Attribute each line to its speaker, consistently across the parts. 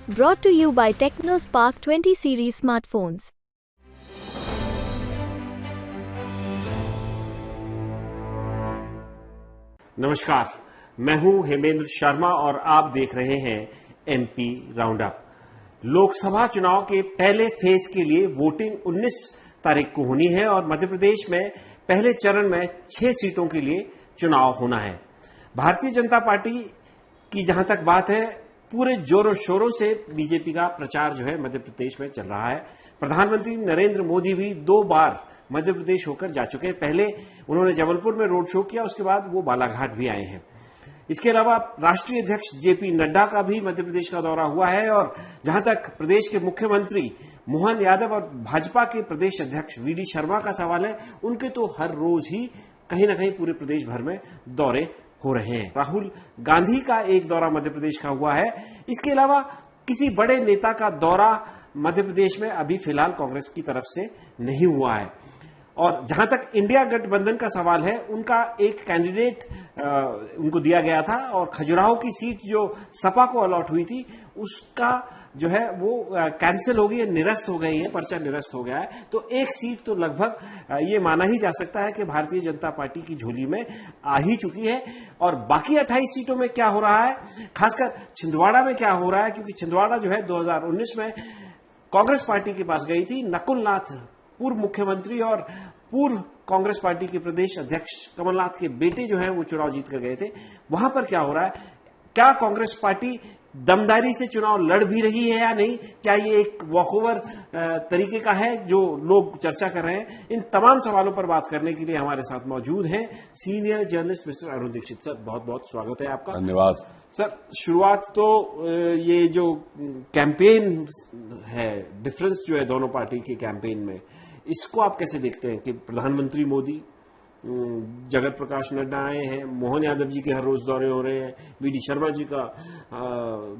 Speaker 1: Brought to you by TechnoSpark 20 series smartphones.
Speaker 2: नमस्कार, मैं हूं हेमेंद्र शर्मा और आप देख रहे हैं एमपी राउंड अप। लोकसभा चुनाव के पहले फेज के लिए वोटिंग 19 तारीख को होनी है और मध्य प्रदेश में पहले चरण में 6 सीटों के लिए चुनाव होना है। भारतीय जनता पार्टी की जहां तक बात है, पूरे जोरों शोरों से बीजेपी का प्रचार जो है मध्य प्रदेश में चल रहा है। प्रधानमंत्री नरेंद्र मोदी भी 2 बार मध्य प्रदेश होकर जा चुके हैं। पहले उन्होंने जबलपुर में रोड शो किया, उसके बाद वो बालाघाट भी आए हैं। इसके अलावा राष्ट्रीय अध्यक्ष जेपी नड्डा का भी मध्य प्रदेश का दौरा हुआ है और जहां तक प्रदेश के मुख्यमंत्री मोहन यादव और भाजपा के प्रदेश अध्यक्ष वीडी शर्मा का सवाल है, उनके तो हर रोज ही कहीं ना कहीं पूरे प्रदेश भर में दौरे हो रहे हैं। राहुल गांधी का एक दौरा मध्य प्रदेश का हुआ है। इसके अलावा किसी बड़े नेता का दौरा मध्य प्रदेश में अभी फिलहाल कांग्रेस की तरफ से नहीं हुआ है। और जहां तक इंडिया गठबंधन का सवाल है, उनका एक कैंडिडेट उनको दिया गया था और खजुराहो की सीट जो सपा को अलॉट हुई थी, उसका जो है वो कैंसिल हो गई है, निरस्त हो गई है, पर्चा निरस्त हो गया है। तो एक सीट तो लगभग ये माना ही जा सकता है कि भारतीय जनता पार्टी की झोली में आ ही चुकी है। और बाकी 28 सीटों में क्या हो रहा है, खासकर छिंदवाड़ा में क्या हो रहा है, क्योंकि छिंदवाड़ा जो है 2019 में कांग्रेस पार्टी के पास गई थी। नकुल नाथ, पूर्व मुख्यमंत्री और पूर्व कांग्रेस पार्टी के प्रदेश अध्यक्ष कमलनाथ के बेटे जो हैं वो चुनाव जीत कर गए थे। वहां पर क्या हो रहा है, क्या कांग्रेस पार्टी दमदारी से चुनाव लड़ भी रही है या नहीं, क्या ये एक वॉकओवर तरीके का है जो लोग चर्चा कर रहे हैं। इन तमाम सवालों पर बात करने के लिए हमारे साथ मौजूद हैं senior journalist mister Arun Dixit. Sir, बहुत बहुत स्वागत है आपका।
Speaker 3: धन्यवाद
Speaker 2: सर। शुरुआत तो ये जो कैंपेन है, डिफरेंस जो है दोनों पार्टी के कैंपेन में, इसको आप कैसे देखते हैं कि प्रधानमंत्री मोदी, जगत प्रकाश नड्डा आए हैं, मोहन यादव जी के हर रोज दौरे हो रहे हैं, वीडी शर्मा जी का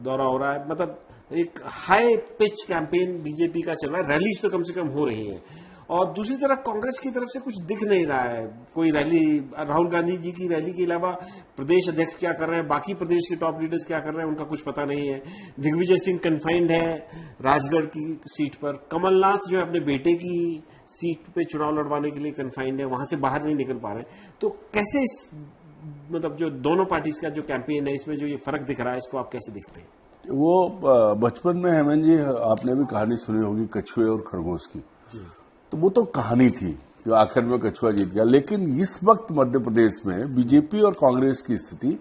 Speaker 2: दौरा हो रहा है, मतलब एक हाई पिच कैंपेन बीजेपी का चल रहा है, रैलीज तो कम से कम हो रही है। और दूसरी तरफ कांग्रेस की तरफ से कुछ दिख नहीं रहा है, कोई रैली, राहुल गांधी जी की रैली के अलावा प्रदेश अध्यक्ष क्या कर रहे हैं, बाकी प्रदेश के टॉप लीडर्स क्या कर रहे हैं, उनका कुछ पता नहीं है। दिग्विजय सिंह कन्फाइंड है राजगढ़ की सीट पर, कमलनाथ जो है अपने बेटे की सीट पे चुनाव लड़वाने के लिए कन्फाइंड है, वहां से बाहर नहीं निकल पा रहे। तो कैसे इस मतलब जो दोनों पार्टी का जो कैंपेन है, इसमें जो ये फर्क दिख रहा है, इसको आप कैसे देखते हैं?
Speaker 3: वो बचपन में हेमंत जी आपने भी कहानी सुनी होगी कछुए और खरगोश की, तो वो तो कहानी थी जो आखिर में कछुआ जीत गया। लेकिन इस वक्त मध्य प्रदेश में बीजेपी और कांग्रेस की स्थिति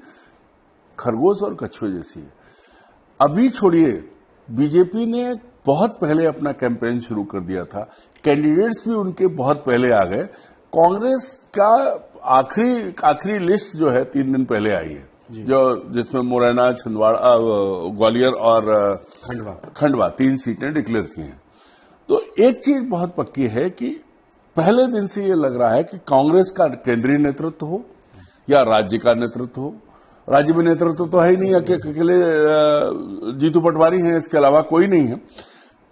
Speaker 3: खरगोश और कछुए जैसी है। अभी छोड़िए, बीजेपी ने बहुत पहले अपना कैंपेन शुरू कर दिया था, कैंडिडेट्स भी उनके बहुत पहले आ गए। कांग्रेस का आखिरी लिस्ट जो है 3 दिन पहले आई है, जो जिसमें मुरैना, छिंदवाड़ा, ग्वालियर और खंडवा 3 सीटें डिक्लेयर की हैं। तो एक चीज बहुत पक्की है कि पहले दिन से ये लग रहा है कि कांग्रेस का केंद्रीय नेतृत्व हो या राज्य का नेतृत्व हो, राज्य में नेतृत्व तो है ही नहीं, अकेले जीतू पटवारी हैं, इसके अलावा कोई नहीं है,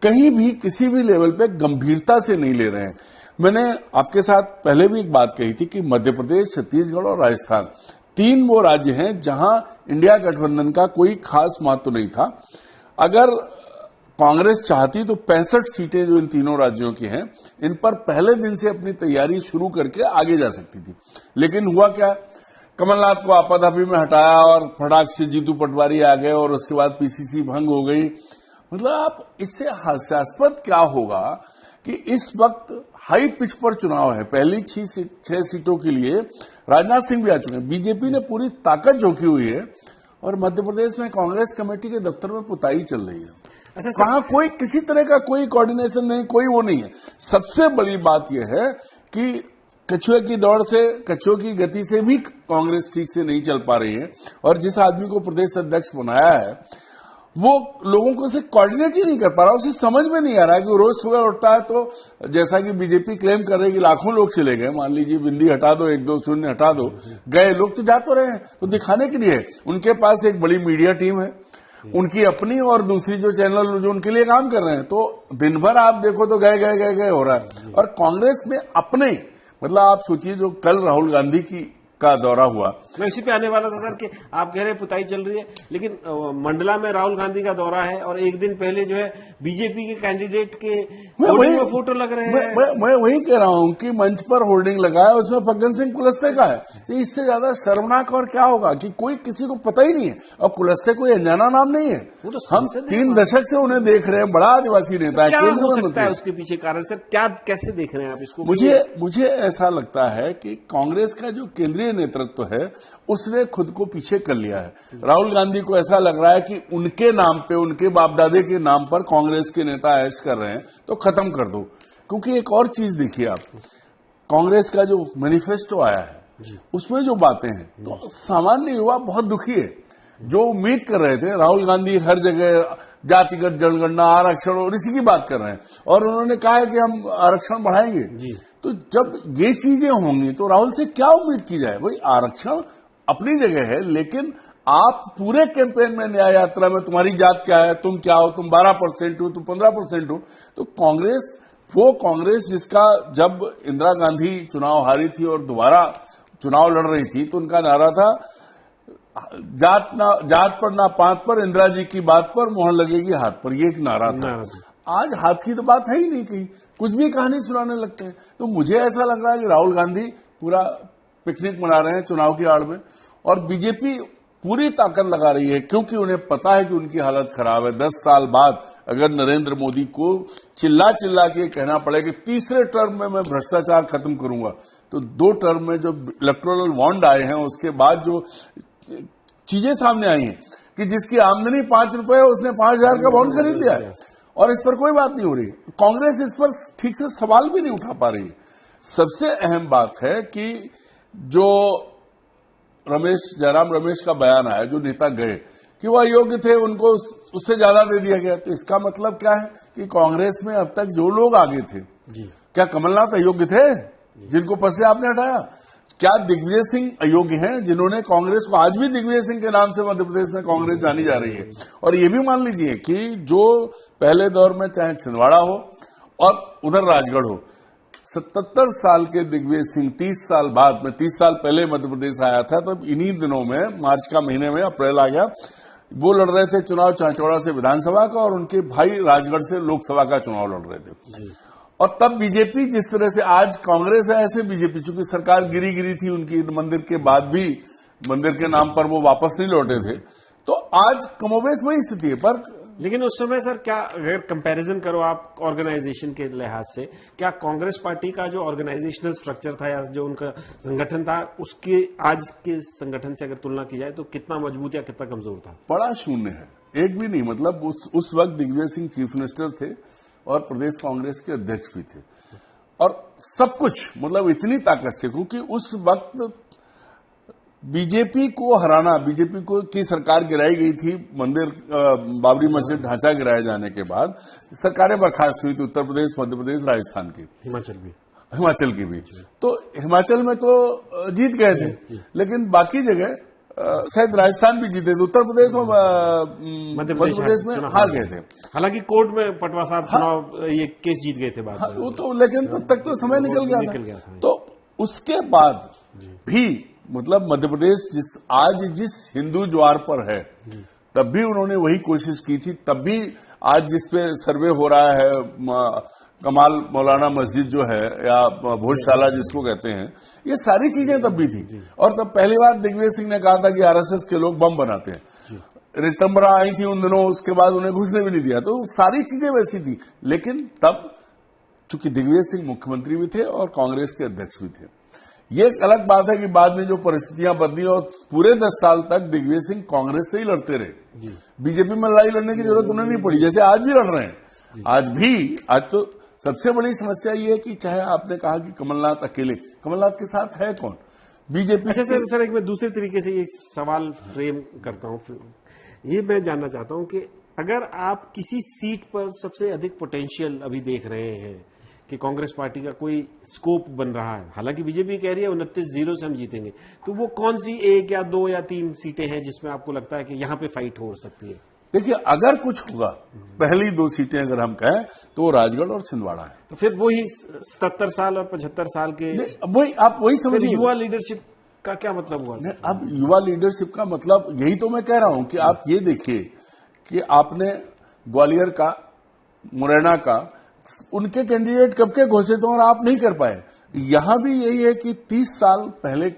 Speaker 3: कहीं भी किसी भी लेवल पे गंभीरता से नहीं ले रहे हैं। मैंने आपके साथ पहले भी एक बात कही थी कि मध्य प्रदेश, छत्तीसगढ़ और राजस्थान 3 वो राज्य हैं जहां इंडिया गठबंधन का कोई खास महत्व नहीं था। अगर कांग्रेस चाहती तो 65 सीटें जो इन तीनों राज्यों की हैं, इन पर पहले दिन से अपनी तैयारी शुरू करके आगे जा सकती थी। लेकिन हुआ क्या, कमलनाथ को आपाधापी में हटाया और फटाक से जीतू पटवारी आ गए और उसके बाद पीसीसी भंग हो गई। मतलब आप इससे हास्यास्पद क्या होगा कि इस वक्त हाई पिच पर चुनाव है। पहली 6 सीटों के लिए राजनाथ सिंह भी आ चुके हैं, बीजेपी ने पूरी ताकत झोंकी हुई है और मध्य प्रदेश में कांग्रेस कमेटी के दफ्तर में पुताई चल रही है। अच्छा, कहां कोई किसी तरह का कोई कोऑर्डिनेशन नहीं, कोई वो नहीं है। सबसे बड़ी बात यह है कि कछुए की दौड़ से, कछुए की गति से भी कांग्रेस ठीक से नहीं चल पा रही है और जिस आदमी को प्रदेश अध्यक्ष बनाया है वो लोगों को उसे कोऑर्डिनेट ही नहीं कर पा रहा, उसे समझ में नहीं आ रहा है कि रोज सुबह उठता है तो जैसा कि बीजेपी क्लेम कर रही है कि लाखों लोग चले गए, मान लीजिए बिंदी हटा दो, 1 2 शून्य हटा दो, गए लोग तो जा तो रहे हैं, तो दिखाने के लिए उनके पास एक बड़ी मीडिया टीम है, उनकी अपनी और दूसरी जो चैनल जो उनके लिए काम कर रहे हैं, तो दिन भर आप देखो तो गए हो रहा है। और कांग्रेस में अपने, मतलब आप सोचिए जो कल राहुल गांधी की का दौरा हुआ।
Speaker 2: मैं इसी पे आने वाला था सर कि आप कह रहे हैं पुताई चल रही है, लेकिन मंडला में राहुल गांधी का दौरा है और एक दिन पहले जो है बीजेपी के कैंडिडेट के होर्डिंग में फोटो लग रहे हैं।
Speaker 3: मैं वही कह रहा हूं कि मंच पर होर्डिंग लगा है, उसमें फग्गन सिंह कुलस्ते का है। तो इससे ज्यादा शर्मनाक और क्या होगा कि कोई किसी को पता ही नहीं है, और कुलस्ते कोई अनजाना नाम नहीं है।
Speaker 2: वो तो
Speaker 3: हम 3 दशक से उन्हें देख रहे हैं, बड़ा आदिवासी नेता है,
Speaker 2: क्या
Speaker 3: केंद्र
Speaker 2: हो
Speaker 3: में
Speaker 2: सकता है उसके पीछे कारण सर, क्या कैसे देख रहे हैं आप इसको?
Speaker 3: मुझे ऐसा लगता है कि कांग्रेस का जो केंद्रीय नेतृत्व है उसने खुद को पीछे कर लिया है। राहुल गांधी को ऐसा लग रहा है कि उनके नाम पे, उनके बाप दादे के नाम पर कांग्रेस के नेता ऐश कर रहे हैं, तो खत्म कर दो। क्योंकि एक और चीज देखिए आप, कांग्रेस का जो मैनिफेस्टो आया है उसमें जो बातें हैं, तो सामान्य युवा बहुत दुखी है। जो उम्मीद कर रहे थे, राहुल गांधी हर जगह जातिगत जनगणना, आरक्षण और इसी की बात कर रहे हैं, और उन्होंने कहा है कि हम आरक्षण बढ़ाएंगे। तो जब ये चीजें होंगी तो राहुल से क्या उम्मीद की जाए? भाई आरक्षण अपनी जगह है, लेकिन आप पूरे कैंपेन में, न्याय यात्रा में तुम्हारी जात क्या है, तुम क्या हो, तुम 12% हो, तुम 15% हो। तो कांग्रेस, वो कांग्रेस जिसका जब इंदिरा गांधी चुनाव हारी थी और दोबारा चुनाव लड़ रही थी तो उनका नारा था जात पर ना पात पर, इंदिरा जी की बात पर, मोहर लगेगी हाथ पर, ये एक नारा था। आज हाथ की तो बात है ही नहीं, कहीं कुछ भी कहानी सुनाने लगते हैं। तो मुझे ऐसा लग रहा है कि राहुल गांधी पूरा पिकनिक मना रहे हैं चुनाव की आड़ में, और बीजेपी पूरी ताकत लगा रही है, क्योंकि उन्हें पता है कि उनकी हालत खराब है। 10 साल बाद अगर नरेंद्र मोदी को चिल्ला चिल्ला के कहना पड़े कि तीसरे टर्म में मैं भ्रष्टाचार खत्म करूंगा, तो 2 टर्म में जो इलेक्टोरल बॉन्ड आए हैं, उसके बाद जो चीजें सामने आई हैं कि जिसकी आमदनी 5 रुपए है उसने 5000 का बॉन्ड खरीद लिया है, और इस पर कोई बात नहीं हो रही। कांग्रेस इस पर ठीक से सवाल भी नहीं उठा पा रही है। सबसे अहम बात है कि जो जयराम रमेश का बयान आया, जो नेता गए कि वह अयोग्य थे, उनको उससे ज्यादा दे दिया गया, तो इसका मतलब क्या है कि कांग्रेस में अब तक जो लोग आगे थे, क्या कमलनाथ अयोग्य थे जिनको पद से आपने हटाया? क्या दिग्विजय सिंह अयोग्य हैं जिन्होंने कांग्रेस को, आज भी दिग्विजय सिंह के नाम से मध्य प्रदेश में कांग्रेस जानी जा रही है? और ये भी मान लीजिए कि जो पहले दौर में चाहे छिंदवाड़ा हो और उधर राजगढ़ हो, 77 साल के दिग्विजय सिंह 30 साल बाद में, 30 साल पहले मध्य प्रदेश आया था, तब इन्हीं दिनों में, मार्च का महीने में, अप्रैल आ गया, वो लड़ रहे थे चुनाव चांचौड़ा से विधानसभा का, और उनके भाई राजगढ़ से लोकसभा का चुनाव लड़ रहे थे। और तब बीजेपी जिस तरह से, आज कांग्रेस है ऐसे बीजेपी, चूंकि सरकार गिरी थी उनकी मंदिर के बाद भी, मंदिर के नाम पर वो वापस नहीं लौटे थे, तो आज कमोबेश वही स्थिति है। पर
Speaker 2: लेकिन उस समय सर, क्या अगर कंपैरिजन करो आप ऑर्गेनाइजेशन के लिहाज से, क्या कांग्रेस पार्टी का जो ऑर्गेनाइजेशनल स्ट्रक्चर था या जो उनका संगठन था, उसके आज के संगठन से अगर तुलना की जाए तो कितना मजबूत या कितना कमजोर था? बड़ा
Speaker 3: शून्य है, एक भी नहीं। मतलब उस वक्त दिग्विजय सिंह चीफ मिनिस्टर थे और प्रदेश कांग्रेस के अध्यक्ष भी थे, और सब कुछ मतलब इतनी ताकत से, क्योंकि उस वक्त बीजेपी को हराना, बीजेपी को की सरकार गिराई गई थी, मंदिर बाबरी मस्जिद ढांचा गिराए जाने के बाद सरकारें बर्खास्त हुई थी, उत्तर प्रदेश, मध्य प्रदेश, राजस्थान की, हिमाचल की भी। तो हिमाचल में तो जीत गए थे, लेकिन बाकी जगह शायद राजस्थान भी जीते थे, उत्तर प्रदेश और मध्य प्रदेश में हार गए थे।
Speaker 2: हालांकि कोर्ट में पटवा साहब चुनाव ये केस जीत गए थे बाद में।
Speaker 3: वो तो, लेकिन तब तक तो समय निकल गया था। तो उसके बाद भी मतलब मध्य प्रदेश आज जिस हिंदू ज्वार पर है, तब भी उन्होंने वही कोशिश की थी। तब भी आज जिस पे सर्वे हो रहा है, कमाल मौलाना मस्जिद जो है, या भोजशाला जिसको कहते हैं, ये सारी चीजें तब भी थी। और तब पहली बार दिग्विजय सिंह ने कहा था कि आरएसएस के लोग बम बनाते हैं। रितंबरा आई थी उन दिनों, उसके बाद उन्हें घुसने भी नहीं दिया। तो सारी चीजें वैसी थी, लेकिन तब चूंकि दिग्विजय सिंह मुख्यमंत्री भी थे और कांग्रेस के अध्यक्ष भी थे। ये एक अलग बात है कि बाद में जो परिस्थितियां बदली और पूरे 10 साल तक दिग्विजय सिंह कांग्रेस से ही लड़ते रहे, बीजेपी में लड़ाई लड़ने की जरूरत उन्हें नहीं पड़ी, जैसे आज भी लड़ रहे हैं। आज तो सबसे बड़ी समस्या ये है कि चाहे आपने कहा कि कमलनाथ अकेले, कमलनाथ के साथ है कौन? बीजेपी।
Speaker 2: अच्छा सर, एक मैं दूसरे तरीके से ये सवाल फ्रेम करता हूं। ये मैं जानना चाहता हूं कि अगर आप किसी सीट पर सबसे अधिक पोटेंशियल अभी देख रहे हैं कि कांग्रेस पार्टी का कोई स्कोप बन रहा है, हालांकि बीजेपी कह रही है 29-0 से हम जीतेंगे, तो वो कौन सी 1 या 2 या 3 सीटें हैं जिसमें आपको लगता है कि यहां पे फाइट हो सकती है?
Speaker 3: देखिए, अगर कुछ होगा, पहली 2 सीटें अगर हम कहें तो राजगढ़ और छिंदवाड़ा है।
Speaker 2: तो फिर वही 77 साल और 75 साल के,
Speaker 3: वही आप वही समझिए,
Speaker 2: युवा लीडरशिप का क्या मतलब हुआ?
Speaker 3: नहीं, अब युवा लीडरशिप का मतलब यही तो मैं कह रहा हूं कि आप ये देखिए कि आपने ग्वालियर का, मुरैना का, उनके कैंडिडेट कब के घोषित हो और आप नहीं कर पाए। यहां भी यही है कि 30 साल पहले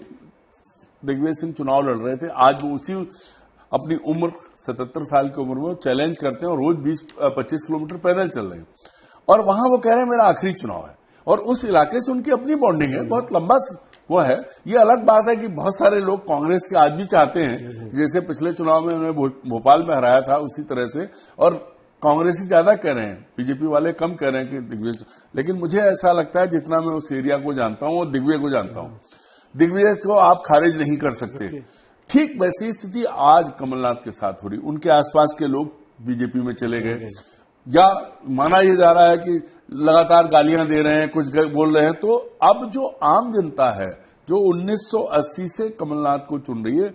Speaker 3: दिग्विजय सिंह चुनाव लड़ रहे थे, आज वो उसी अपनी उम्र 77 साल की उम्र में चैलेंज करते हैं और रोज 20-25 किलोमीटर पैदल चल रहे हैं, और वहां वो कह रहे हैं मेरा आखिरी चुनाव है, और उस इलाके से उनकी अपनी बॉन्डिंग है, बहुत लंबा वो है। ये अलग बात है कि बहुत सारे लोग कांग्रेस के आज भी चाहते हैं, जैसे पिछले चुनाव में उन्होंने भोपाल में हराया था उसी तरह से, और कांग्रेसी ज्यादा कह रहे हैं, बीजेपी वाले कम कह रहे हैं कि दिग्विजय। लेकिन मुझे ऐसा लगता है, जितना मैं उस एरिया को जानता हूं और दिग्विजय को जानता हूं, दिग्विजय को आप खारिज नहीं कर सकते। ठीक वैसी स्थिति आज कमलनाथ के साथ हो रही। उनके आसपास के लोग बीजेपी में चले गए, या माना यह जा रहा है कि लगातार गालियां दे रहे हैं, कुछ बोल रहे हैं। तो अब जो आम जनता है, जो 1980 से कमलनाथ को चुन रही है,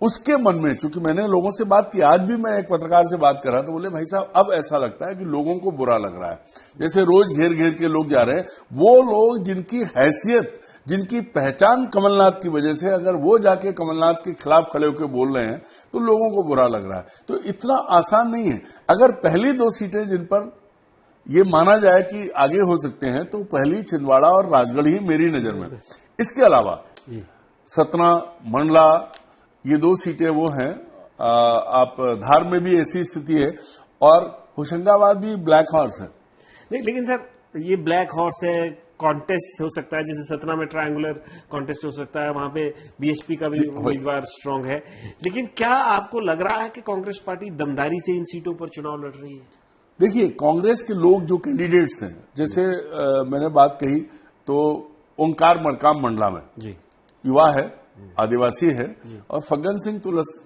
Speaker 3: उसके मन में, चूंकि मैंने लोगों से बात की, आज भी मैं एक पत्रकार से बात कर रहा था, बोले भाई साहब अब ऐसा लगता है कि लोगों को बुरा लग रहा है, जैसे रोज घेर घेर के लोग जा रहे हैं। वो लोग जिनकी हैसियत, जिनकी पहचान कमलनाथ की वजह से, अगर वो जाके कमलनाथ के खिलाफ खड़े होकर बोल रहे हैं तो लोगों को बुरा लग रहा है। तो इतना आसान नहीं है। अगर पहली 2 सीटें जिन पर ये माना जाए कि आगे हो सकते हैं, तो पहली छिंदवाड़ा और राजगढ़ ही मेरी नजर में। इसके अलावा सतना, मंडला, ये 2 सीटें वो हैं। आप धार में भी ऐसी स्थिति है, और होशंगाबाद भी ब्लैक हॉर्स है।
Speaker 2: नहीं, लेकिन सर ये ब्लैक हॉर्स है, कॉन्टेस्ट हो सकता है, जैसे सतना में ट्रायंगुलर कॉन्टेस्ट हो सकता है, वहां पे बीएसपी का भी उम्मीदवार स्ट्रांग है। लेकिन क्या आपको लग रहा है कि कांग्रेस पार्टी दमदारी से इन सीटों पर चुनाव लड़ रही है?
Speaker 3: देखिए, कांग्रेस के लोग जो कैंडिडेट्स हैं, जैसे मैंने बात कही तो ओंकार मरकाम मंडला में
Speaker 2: जी
Speaker 3: युवा है, आदिवासी है, और फग्गन सिंह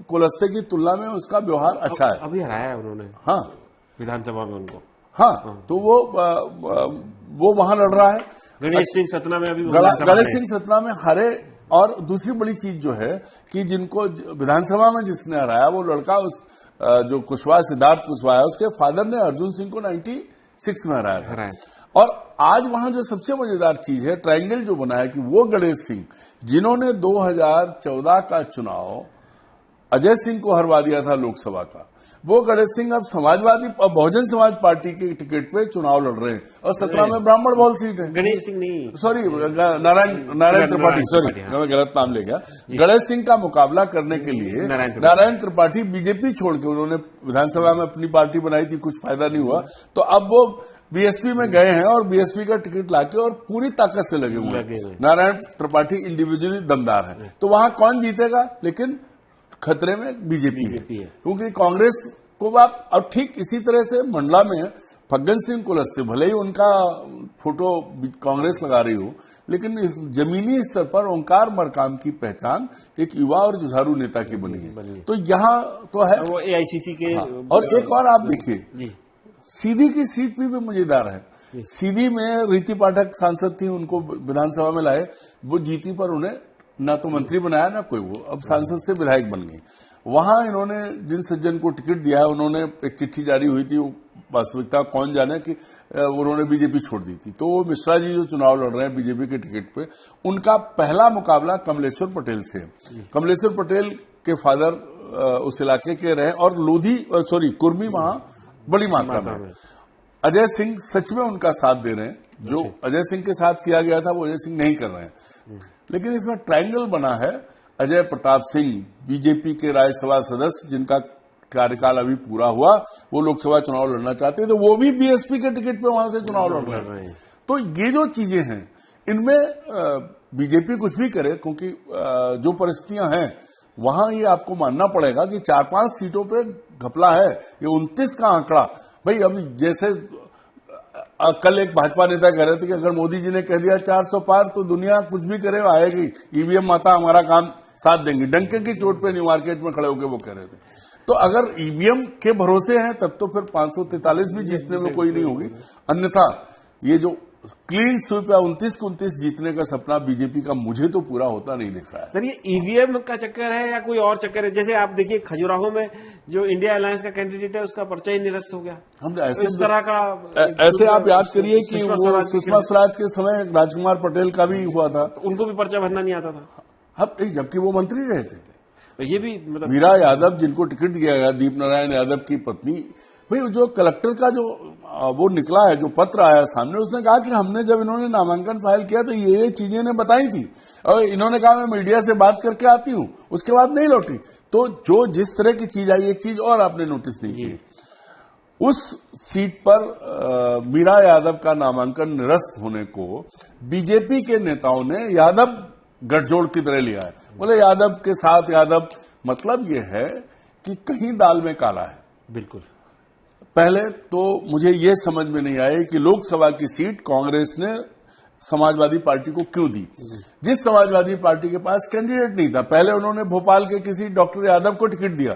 Speaker 3: कुलस्ते की तुलना में उसका व्यवहार अच्छा है।
Speaker 2: अभी हराया है उन्होंने,
Speaker 3: हाँ,
Speaker 2: विधानसभा में उनको।
Speaker 3: हाँ, तो वो वहां लड़ रहा है।
Speaker 2: गणेश सिंह सतना में अभी
Speaker 3: गणेश सिंह सतना में हारे। और दूसरी बड़ी चीज जो है कि जिनको विधानसभा में जिसने हराया, वो लड़का उस जो कुशवाहा, सिद्धार्थ कुशवाहा है, उसके फादर ने अर्जुन सिंह को 96 में हराया था। और आज वहां जो सबसे मजेदार चीज है, ट्रायंगल जो बना है, कि वो गणेश सिंह जिन्होंने 2014 का चुनाव अजय सिंह को हरवा दिया था लोकसभा का, वो गणेश सिंह अब समाजवादी और बहुजन समाज पार्टी के टिकट पे चुनाव लड़ रहे हैं, और 17 में ब्राह्मण बहुल सीट है।
Speaker 2: गणेश सिंह नहीं,
Speaker 3: सॉरी, नारायण त्रिपाठी, सॉरी मैं गलत नाम ले गया। गणेश सिंह का मुकाबला करने के लिए नारायण त्रिपाठी बीजेपी छोड़ के, उन्होंने विधानसभा में अपनी पार्टी बनाई थी, कुछ फायदा नहीं हुआ, तो अब वो बीएसपी में गए हैं, और बीएसपी का टिकट लाके और पूरी ताकत से लगे हुए हैं। नारायण त्रिपाठी इंडिविजुअली दमदार है। तो वहां कौन जीतेगा? लेकिन खतरे में बीजेपी है, क्योंकि कांग्रेस को आप, अब ठीक इसी तरह से मंडला में फग्गन सिंह कुलस्ते, भले ही उनका फोटो कांग्रेस लगा रही हो, लेकिन इस जमीनी स्तर पर ओंकार मरकाम की पहचान एक युवा और जुझारू नेता की बनी है। तो यहाँ तो है
Speaker 2: वो एआईसीसी के।
Speaker 3: हाँ, और एक और आप देखिए, सीधी की सीट भी मजेदार है। सीधी में रीति पाठक सांसद थी, उनको विधानसभा में लाए, वो जीती, पर उन्हें ना तो मंत्री बनाया ना कोई, वो अब सांसद से विधायक बन गई। वहां इन्होंने जिन सज्जन को टिकट दिया है, उन्होंने एक चिट्ठी जारी हुई थी, वास्तविकता कौन जाने, कि उन्होंने बीजेपी छोड़ दी थी। तो वो मिश्रा जी जो चुनाव लड़ रहे हैं बीजेपी के टिकट पे, उनका पहला मुकाबला कमलेश्वर पटेल से है। कमलेश्वर पटेल के फादर उस इलाके के रहे, और कुर्मी वहां बड़ी मात्रा में। अजय सिंह सच में उनका साथ दे रहे हैं, जो अजय सिंह के साथ किया गया था वो अजय सिंह नहीं कर रहे हैं। लेकिन इसमें ट्रायंगल बना है, अजय प्रताप सिंह बीजेपी के राज्यसभा सदस्य, जिनका कार्यकाल अभी पूरा हुआ, वो लोकसभा चुनाव लड़ना चाहते हैं, तो वो भी बीएसपी के टिकट पे वहां से चुनाव लड़ रहे हैं। तो ये जो चीजें हैं, इनमें बीजेपी कुछ भी करे, क्योंकि जो परिस्थितियां हैं वहां ये आपको मानना पड़ेगा कि 4-5 सीटों पे घपला है। ये 29 का आंकड़ा, भाई अभी जैसे कल एक भाजपा नेता कह रहे थे कि अगर मोदी जी ने कह दिया 400 पार, तो दुनिया कुछ भी करे आएगी, ईवीएम माता हमारा काम साथ देंगी। डंके की चोट पे न्यू मार्केट में खड़े होकर वो कह रहे थे। तो अगर ईवीएम के भरोसे हैं, तब तो फिर 543 भी जीतने में कोई नहीं होगी। अन्यथा ये जो क्लीन स्वीप या 29 को 29 जीतने का सपना बीजेपी का मुझे तो पूरा होता नहीं दिख रहा है।
Speaker 2: सर, ये ईवीएम का चक्कर है या कोई और चक्कर है? जैसे आप देखिए, खजुराहो में जो इंडिया अलायंस का कैंडिडेट है, उसका पर्चा ही निरस्त हो गया।
Speaker 3: हम ऐसे
Speaker 2: इस तरह का
Speaker 3: ऐसे आप याद करिए कि सुषमा स्वराज के समय राजकुमार पटेल का भी हुआ था,
Speaker 2: तो उनको भी पर्चा भरना नहीं आता था।
Speaker 3: अब नहीं, जबकि वो मंत्री रहे थे।
Speaker 2: तो ये भी मतलब
Speaker 3: मीरा यादव जिनको टिकट दिया गया, दीप नारायण यादव की पत्नी, भाई जो कलेक्टर का जो वो निकला है, जो पत्र आया सामने, उसने कहा कि हमने जब इन्होंने नामांकन फाइल किया तो ये चीजें इन्हें बताई थी और इन्होंने कहा मैं मीडिया से बात करके आती हूं, उसके बाद नहीं लौटी। तो जो जिस तरह की चीज आई, एक चीज और आपने नोटिस नहीं की, उस सीट पर मीरा यादव का नामांकन निरस्त होने को बीजेपी के नेताओं ने यादव गठजोड़ की तरह लिया है। बोले यादव के साथ यादव, मतलब यह है कि कहीं दाल में काला है।
Speaker 2: बिल्कुल।
Speaker 3: पहले तो मुझे यह समझ में नहीं आया कि लोकसभा की सीट कांग्रेस ने समाजवादी पार्टी को क्यों दी, जिस समाजवादी पार्टी के पास कैंडिडेट नहीं था। पहले उन्होंने भोपाल के किसी डॉक्टर यादव को टिकट दिया,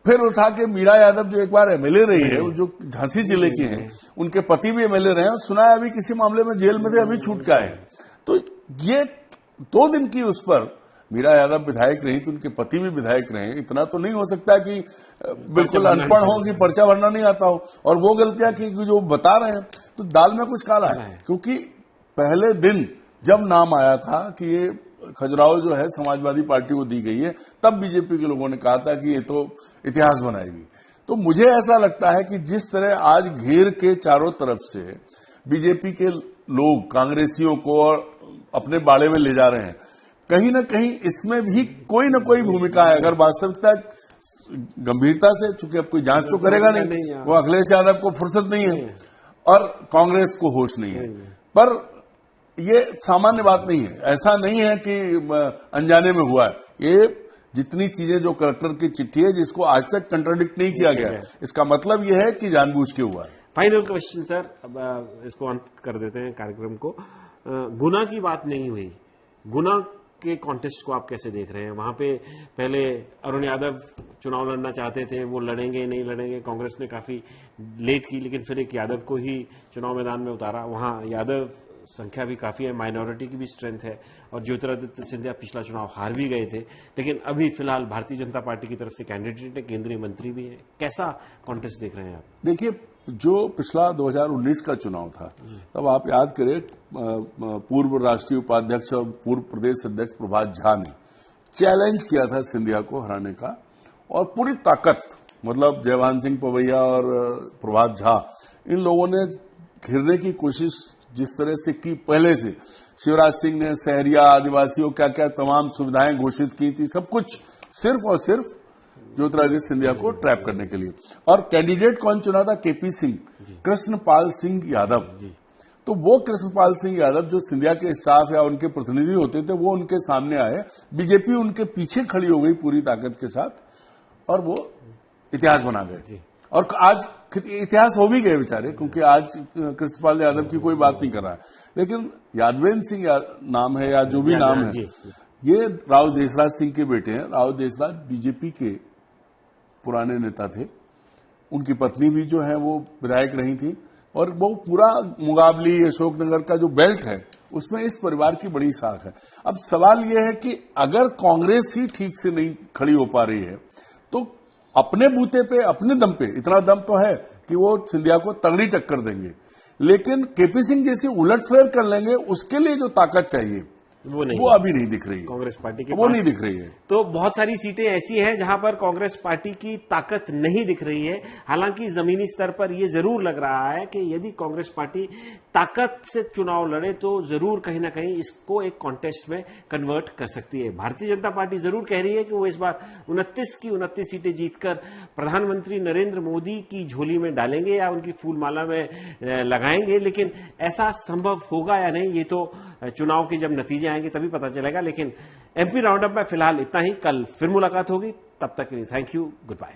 Speaker 3: फिर उठा के मीरा यादव जो एक बार एमएलए रही है, जो झांसी जिले की हैं, उनके पति भी एमएलए रहे हैं, सुना है अभी किसी मामले में जेल में थे, अभी छूट के आए हैं। तो ये 2 दिन की उस पर मीरा यादव विधायक रही तो उनके पति भी विधायक रहे। इतना तो नहीं हो सकता कि बिल्कुल अनपढ़ हो, कि पर्चा भरना नहीं आता हो, और वो गलतियां की जो बता रहे हैं। तो दाल में कुछ काला है, क्योंकि पहले दिन जब नाम आया था कि ये खजुराहो जो है समाजवादी पार्टी को दी गई है, तब बीजेपी के लोगों ने कहा था कि ये तो इतिहास बनाएगी। तो मुझे ऐसा लगता है कि जिस तरह आज घेर के चारों तरफ से बीजेपी के लोग कांग्रेसियों को और अपने बाड़े में ले जा रहे हैं, कहीं ना कहीं इसमें भी कोई ना कोई भूमिका है। अगर वास्तविकता गंभीरता से, चूंकि अब कोई जांच तो करेगा नहीं, वो अखिलेश यादव को फुर्सत नहीं है और कांग्रेस को होश नहीं है, पर ये सामान्य बात नहीं है। ऐसा नहीं है कि अनजाने में हुआ है। ये जितनी चीजें, जो कलेक्टर की चिट्ठी है जिसको आज तक कंट्राडिक्ट नहीं किया गया, इसका मतलब यह है कि जानबूझ के हुआ है।
Speaker 2: फाइनल क्वेश्चन सर, अब इसको अंत कर देते हैं कार्यक्रम को। गुना की बात नहीं हुई, गुना के कॉन्टेस्ट को आप कैसे देख रहे हैं? वहां पे पहले अरुण यादव चुनाव लड़ना चाहते थे, वो लड़ेंगे नहीं लड़ेंगे, कांग्रेस ने काफी लेट की, लेकिन फिर एक यादव को ही चुनाव मैदान में उतारा। वहां यादव संख्या भी काफी है, माइनॉरिटी की भी स्ट्रेंथ है, और ज्योतिरादित्य सिंधिया पिछला चुनाव हार भी गए थे, लेकिन अभी फिलहाल भारतीय जनता पार्टी की तरफ से कैंडिडेट है, केंद्रीय मंत्री भी है। कैसा कॉन्टेस्ट देख रहे हैं आप?
Speaker 3: देखिए, जो पिछला 2019 का चुनाव था, तब आप याद करें पूर्व राष्ट्रीय उपाध्यक्ष और पूर्व प्रदेश अध्यक्ष प्रभात झा ने चैलेंज किया था सिंधिया को हराने का, और पूरी ताकत, मतलब जयभान सिंह पवैया और प्रभात झा, इन लोगों ने घिरने की कोशिश जिस तरह से की, पहले से शिवराज सिंह ने शहरिया आदिवासियों क्या क्या तमाम सुविधाएं घोषित की थी, सब कुछ सिर्फ और सिर्फ ज्योतिरादित्य सिंधिया को ट्रैप करने के लिए। और कैंडिडेट कौन चुना था? केपी सिंह, कृष्णपाल सिंह यादव। तो वो कृष्णपाल सिंह यादव जो सिंधिया के स्टाफ या उनके प्रतिनिधि होते थे, वो उनके सामने आए, बीजेपी उनके पीछे खड़ी हो गई पूरी ताकत के साथ, और वो इतिहास बना गए। और आज इतिहास हो भी गए बेचारे, क्योंकि आज कृष्णपाल यादव की कोई बात नहीं कर रहा है, लेकिन यादवेंद्र सिंह नाम है या जो भी नाम है, ये राव देशराज सिंह के बेटे हैं। राव देशराज बीजेपी के पुराने नेता थे, उनकी पत्नी भी जो है वो विधायक रही थी, और वो पूरा मुगाबली अशोकनगर का जो बेल्ट है उसमें इस परिवार की बड़ी साख है। अब सवाल यह है कि अगर कांग्रेस ही ठीक से नहीं खड़ी हो पा रही है, तो अपने बूते पे, अपने दम पे, इतना दम तो है कि वो सिंधिया को तगड़ी टक्कर देंगे, लेकिन केपी सिंह जैसे उलटफेर कर लेंगे, उसके लिए जो ताकत चाहिए वो अभी नहीं दिख रही है
Speaker 2: कांग्रेस पार्टी के
Speaker 3: वो नहीं दिख रही है।
Speaker 2: तो बहुत सारी सीटें ऐसी हैं जहां पर कांग्रेस पार्टी की ताकत नहीं दिख रही है। हालांकि जमीनी स्तर पर यह जरूर लग रहा है कि यदि कांग्रेस पार्टी ताकत से चुनाव लड़े तो जरूर कहीं ना कहीं इसको एक कॉन्टेस्ट में कन्वर्ट कर सकती है। भारतीय जनता पार्टी जरूर कह रही है कि वो इस बार 29 की 29 सीटें जीतकर प्रधानमंत्री नरेंद्र मोदी की झोली में डालेंगे या उनकी फूलमाला में लगाएंगे, लेकिन ऐसा संभव होगा या नहीं ये तो चुनाव के जब नतीजे आएंगे तभी पता चलेगा। लेकिन एमपी राउंड अप में फिलहाल इतना ही। कल फिर मुलाकात होगी, तब तक के लिए थैंक यू, गुड बाय।